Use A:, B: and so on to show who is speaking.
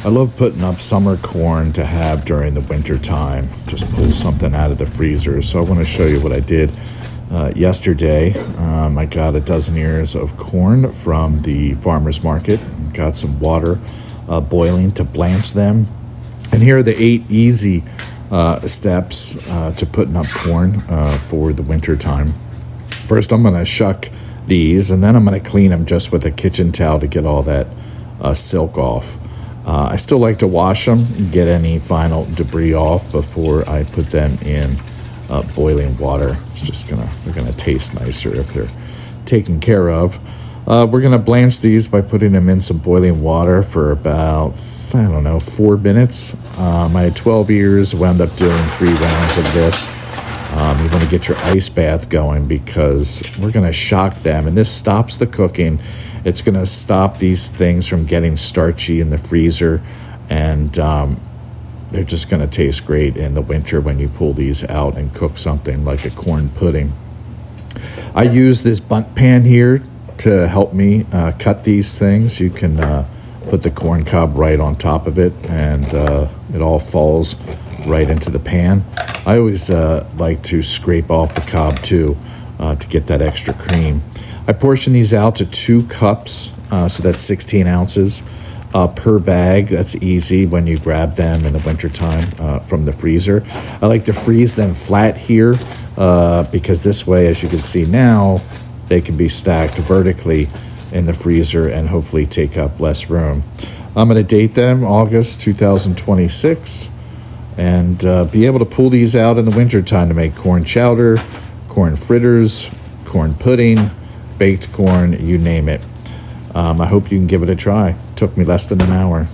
A: I love putting up summer corn to have during the winter time. Just pull something out of the freezer. So I want to show you what I did yesterday. I got a dozen ears of corn from the farmer's market. Got some water boiling to blanch them. And here are the 8 easy steps to putting up corn for the winter time. First, I'm going to shuck these, and then I'm going to clean them just with a kitchen towel to get all that silk off. I still like to wash them and get any final debris off before I put them in boiling water. It's they're gonna taste nicer if they're taken care of. We're gonna blanch these by putting them in some boiling water for about, 4 minutes. I had 12 ears, wound up doing 3 rounds of this. You want to get your ice bath going because we're going to shock them, and this stops the cooking. It's going to stop these things from getting starchy in the freezer, and they're just going to taste great in the winter when you pull these out and cook something like a corn pudding. I use this bunt pan here to help me cut these things. You can put the corn cob right on top of it, and it all falls right into the pan. I always like to scrape off the cob too to get that extra cream. I portion these out to 2 cups, so that's 16 ounces per bag. That's easy when you grab them in the wintertime from the freezer. I like to freeze them flat here because this way, as you can see now, they can be stacked vertically in the freezer and hopefully take up less room. I'm going to date them August 2026 and be able to pull these out in the wintertime to make corn chowder, corn fritters, corn pudding, baked corn, you name it. I hope you can give it a try. It took me less than an hour.